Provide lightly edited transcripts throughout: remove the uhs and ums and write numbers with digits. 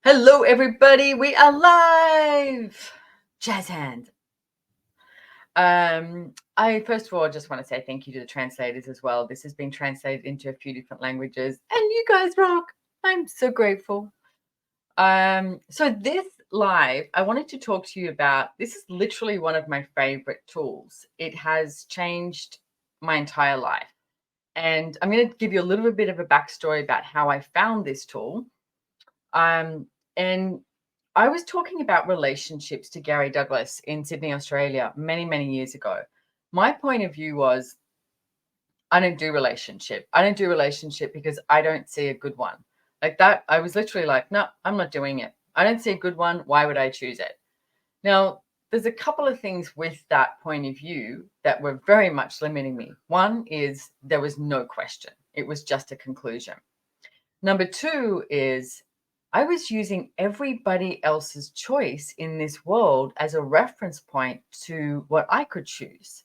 Hello, everybody. We are live. Jazz hands. I first of all just want to say thank you to the translators as well. This has been translated into a few different languages, and you guys rock. I'm so grateful. So this live, I wanted to talk to you about. This is literally one of my favorite tools. It has changed my entire life, and I'm going to give you a little bit of a backstory about how I found this tool. And I was talking about relationships to Gary Douglas in Sydney, Australia, many, many years ago. My point of view was I don't do relationship. I don't do relationship because I don't see a good one. Like that, I was literally like, no, I'm not doing it. I don't see a good one. Why would I choose it? Now, there's a couple of things with that point of view that were very much limiting me. One is there was no question. It was just a conclusion. Number two is I was using everybody else's choice in this world as a reference point to what I could choose.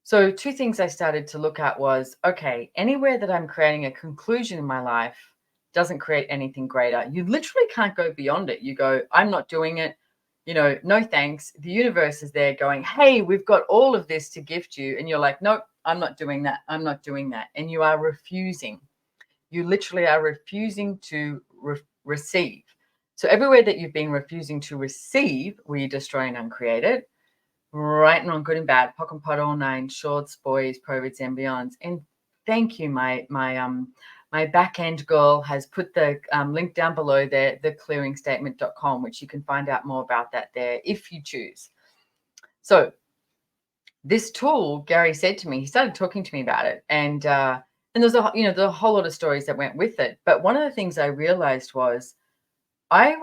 So, two things I started to look at was okay, anywhere that I'm creating a conclusion in my life doesn't create anything greater. You literally can't go beyond it. You go, I'm not doing it. No thanks. The universe is there going, hey, we've got all of this to gift you. And you're like, nope, I'm not doing that. I'm not doing that. And you are refusing. You literally are refusing to receive. So everywhere that you've been refusing to receive, we destroy and uncreate it. Right and wrong, good and bad, pock and pot, all nine, shorts, boys, provids, and beyonds. And thank you, my back end girl has put the link down below there, theclearingstatement.com, which you can find out more about that there if you choose. So this tool, Gary said to me, he started talking to me about it, and there's there's a whole lot of stories that went with it. But one of the things I realized was I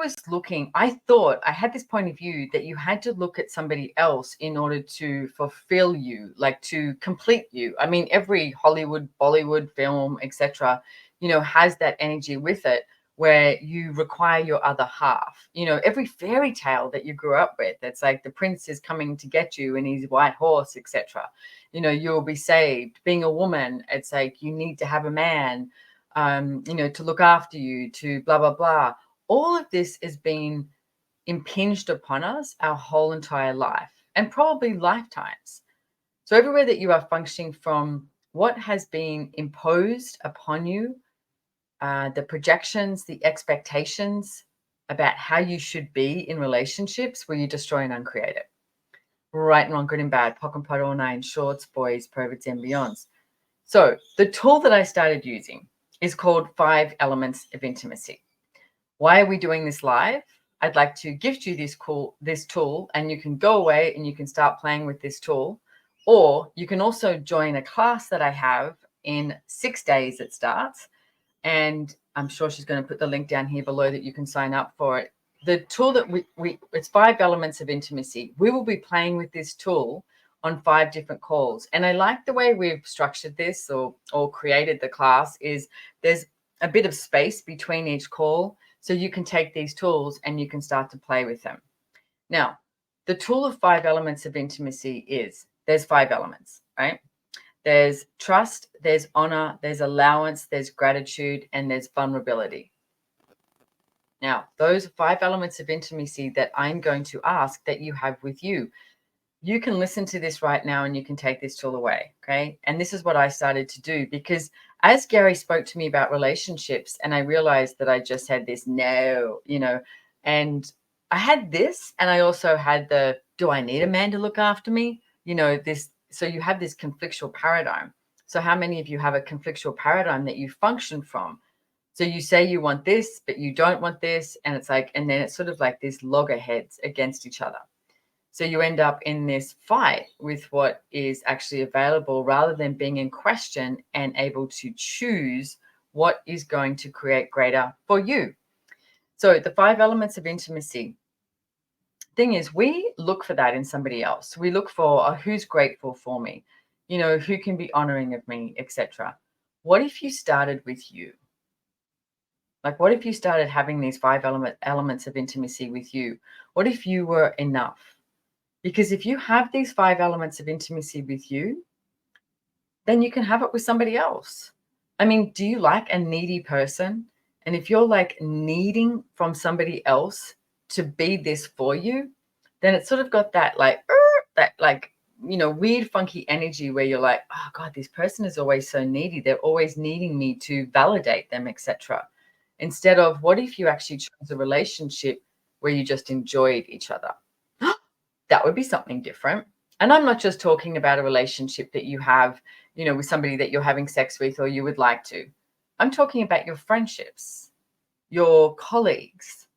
thought I had this point of view that you had to look at somebody else in order to fulfill you, like to complete you. I mean, every Hollywood, Bollywood film, etc., has that energy with it where you require your other half. Every fairy tale that you grew up with, it's like the prince is coming to get you in his white horse, etc. You'll be saved. Being a woman, it's like you need to have a man, to look after you, to blah, blah, blah. All of this has been impinged upon us our whole entire life and probably lifetimes. So everywhere that you are functioning from, what has been imposed upon you, the projections, the expectations about how you should be in relationships where you destroy and uncreate it. Right and wrong, good and bad, pock and pot, all nine, shorts, boys, perverts, and beyonds. So the tool that I started using is called 5 Elements of Intimacy. Why are we doing this live? I'd like to gift you this tool, and you can go away and you can start playing with this tool. Or you can also join a class that I have in 6 days. It starts. And I'm sure she's going to put the link down here below that you can sign up for it. The tool that it's 5 Elements of Intimacy. We will be playing with this tool on 5 different calls. And I like the way we've structured this or created the class is there's a bit of space between each call. So you can take these tools and you can start to play with them. Now, the tool of 5 Elements of Intimacy is there's 5 elements, right? There's trust, there's honor, there's allowance, there's gratitude, and there's vulnerability. Now, those 5 elements of intimacy that I'm going to ask that you have with you, you can listen to this right now and you can take this tool away, okay? And this is what I started to do because as Gary spoke to me about relationships and I realized that I just had this and I had this and I also had do I need a man to look after me? So you have this conflictual paradigm. So how many of you have a conflictual paradigm that you function from? So you say you want this, but you don't want this. And and then it's sort of like this loggerheads against each other. So you end up in this fight with what is actually available rather than being in question and able to choose what is going to create greater for you. So the 5 elements of intimacy. Thing is, we look for that in somebody else. We look for who's grateful for me, who can be honoring of me, etc. What if you started with you? Like, what if you started having these 5 elements of intimacy with you? What if you were enough? Because if you have these 5 elements of intimacy with you, then you can have it with somebody else. I mean, do you like a needy person? And if you're like needing from somebody else to be this for you, then it's sort of got that like, that like, weird, funky energy where you're like, oh God, this person is always so needy. They're always needing me to validate them, etc. Instead of, what if you actually chose a relationship where you just enjoyed each other? That would be something different. And I'm not just talking about a relationship that you have, with somebody that you're having sex with or you would like to. I'm talking about your friendships, your colleagues,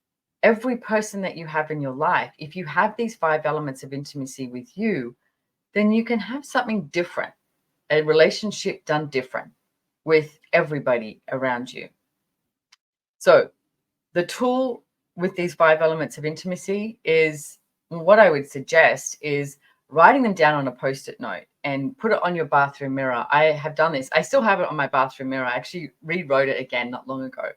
every person that you have in your life. If you have these 5 elements of intimacy with you, then you can have something different, a relationship done different with everybody around you. So the tool with these 5 elements of intimacy is, what I would suggest is writing them down on a post-it note and put it on your bathroom mirror. I have done this. I still have it on my bathroom mirror. I actually rewrote it again not long ago.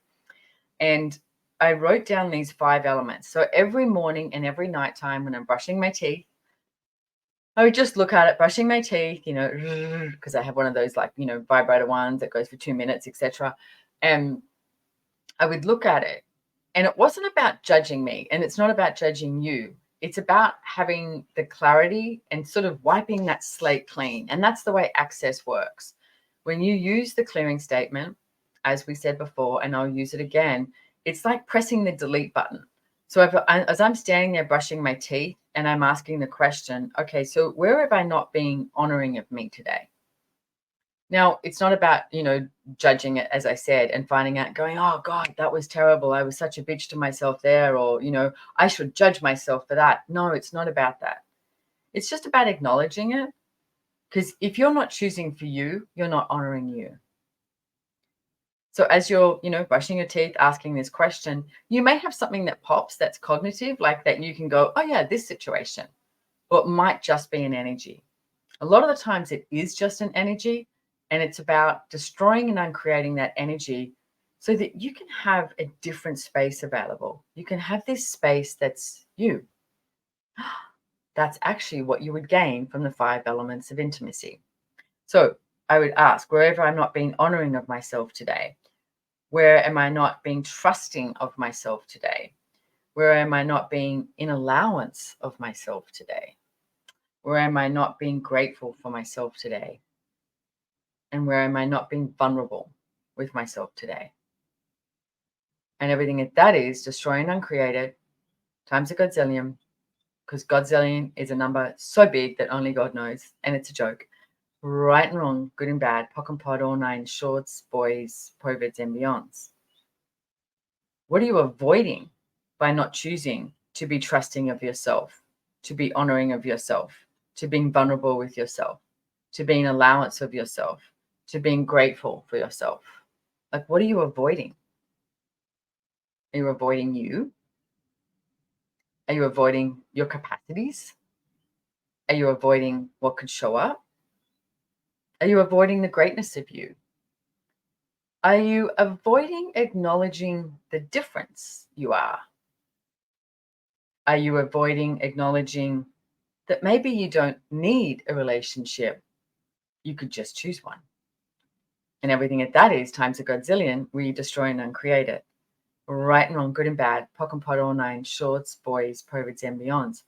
And I wrote down these 5 elements. So every morning and every nighttime when I'm brushing my teeth, I would just look at it, brushing my teeth, because I have one of those like, vibrator ones that goes for 2 minutes, etc. And I would look at it, and it wasn't about judging me, and it's not about judging you. It's about having the clarity and sort of wiping that slate clean. And that's the way access works. When you use the clearing statement, as we said before, and I'll use it again, it's like pressing the delete button. So as I'm standing there brushing my teeth and I'm asking the question, okay, so where have I not been honoring of me today? Now, it's not about, judging it, as I said, and finding out, going, oh God, that was terrible. I was such a bitch to myself there, or, I should judge myself for that. No, it's not about that. It's just about acknowledging it. Because if you're not choosing for you, you're not honoring you. So as you're, brushing your teeth, asking this question, you may have something that pops that's cognitive, like that you can go, oh yeah, this situation. Or it might just be an energy. A lot of the times it is just an energy, and it's about destroying and uncreating that energy so that you can have a different space available. You can have this space that's you. That's actually what you would gain from the 5 elements of intimacy. So I would ask, wherever I'm not being honoring of myself today, where am I not being trusting of myself today? Where am I not being in allowance of myself today? Where am I not being grateful for myself today? And where am I not being vulnerable with myself today? And everything that is destroy and uncreated times a godzillion, because godzillion is a number so big that only God knows, and it's a joke. Right and wrong, good and bad, pock and pod, all 9 shorts, boys, perverts, and beyonds. What are you avoiding by not choosing to be trusting of yourself, to be honoring of yourself, to being vulnerable with yourself, to being allowance of yourself, to being grateful for yourself? Like, what are you avoiding? Are you avoiding you? Are you avoiding your capacities? Are you avoiding what could show up? Are you avoiding the greatness of you? Are you avoiding acknowledging the difference you are? Are you avoiding acknowledging that maybe you don't need a relationship? You could just choose one. And everything that is times a godzillion, where you destroy and uncreate it. Right and wrong, good and bad, pock and pot, all 9, shorts, boys, perverts, and beyonds.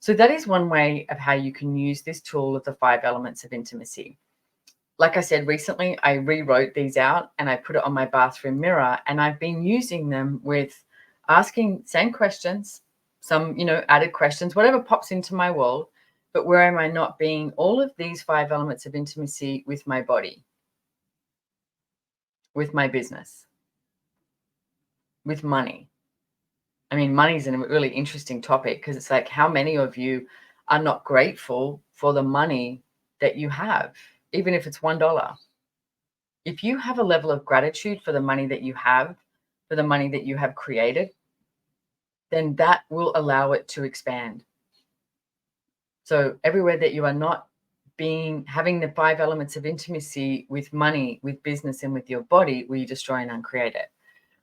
So that is one way of how you can use this tool of the 5 elements of intimacy. Like I said, recently I rewrote these out and I put it on my bathroom mirror, and I've been using them with asking same questions, some, added questions, whatever pops into my world. But where am I not being all of these 5 elements of intimacy with my body, with my business, with money? I mean, money is a really interesting topic, because it's like, how many of you are not grateful for the money that you have, even if it's $1? If you have a level of gratitude for the money that you have, for the money that you have created, then that will allow it to expand. So everywhere that you are not having the 5 elements of intimacy with money, with business, and with your body, will you destroy and uncreate it?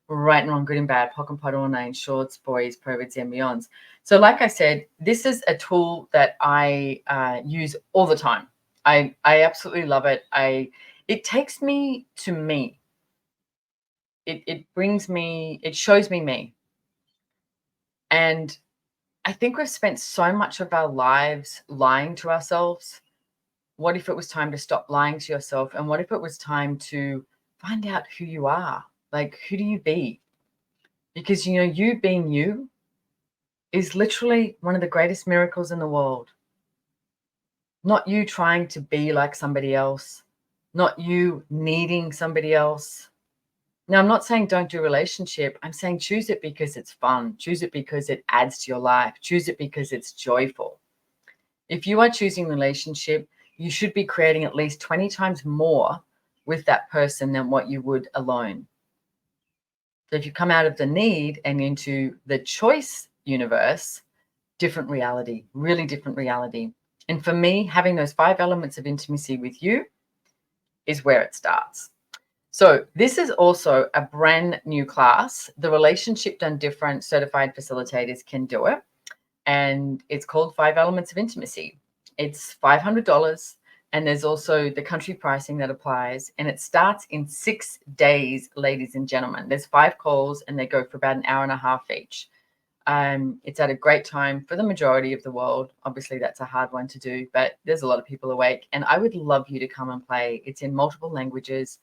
Right and wrong, good and bad, pock and pot, all 9, shorts, boys, perverts, and beyonds. So like I said, this is a tool that I use all the time. I absolutely love it. It takes me to me. it brings me, it shows me me. And I think we've spent so much of our lives lying to ourselves. What if it was time to stop lying to yourself? And what if it was time to find out who you are? Like, who do you be? Because, you know, you being you is literally one of the greatest miracles in the world. Not you trying to be like somebody else, not you needing somebody else. Now, I'm not saying don't do a relationship. I'm saying choose it because it's fun. Choose it because it adds to your life. Choose it because it's joyful. If you are choosing relationship, you should be creating at least 20 times more with that person than what you would alone. So if you come out of the need and into the choice universe, different reality, really different reality. And for me, having those 5 elements of intimacy with you is where it starts. So this is also a brand new class. The Relationship Done Different certified facilitators can do it. And it's called 5 Elements of Intimacy. It's $500. And there's also the country pricing that applies. And it starts in 6 days, ladies and gentlemen. There's 5 calls and they go for about an hour and a half each. It's at a great time for the majority of the world. Obviously, that's a hard one to do, but there's a lot of people awake. And I would love you to come and play. It's in multiple languages.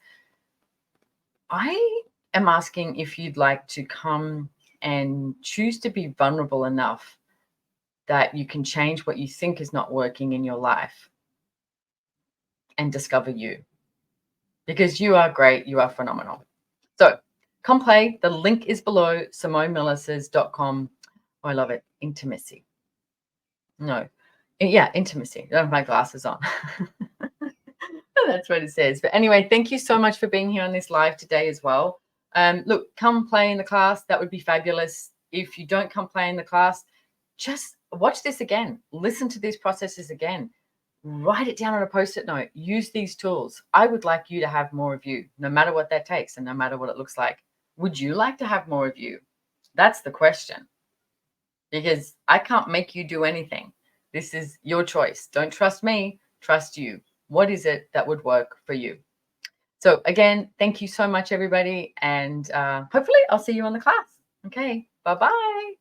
I am asking if you'd like to come and choose to be vulnerable enough that you can change what you think is not working in your life and discover you. Because you are great, you are phenomenal. So come play. The link is below, SimoneMilasas.com. Oh, I love it. Intimacy. No. Yeah, intimacy. I don't have my glasses on. That's what it says. But anyway, thank you so much for being here on this live today as well. Look, come play in the class. That would be fabulous. If you don't come play in the class, just watch this again. Listen to these processes again. Write it down on a Post-it note. Use these tools. I would like you to have more of you, no matter what that takes and no matter what it looks like. Would you like to have more of you? That's the question. Because I can't make you do anything. This is your choice. Don't trust me. Trust you. What is it that would work for you? So again, thank you so much, everybody. And hopefully I'll see you on the class. Okay. Bye-bye.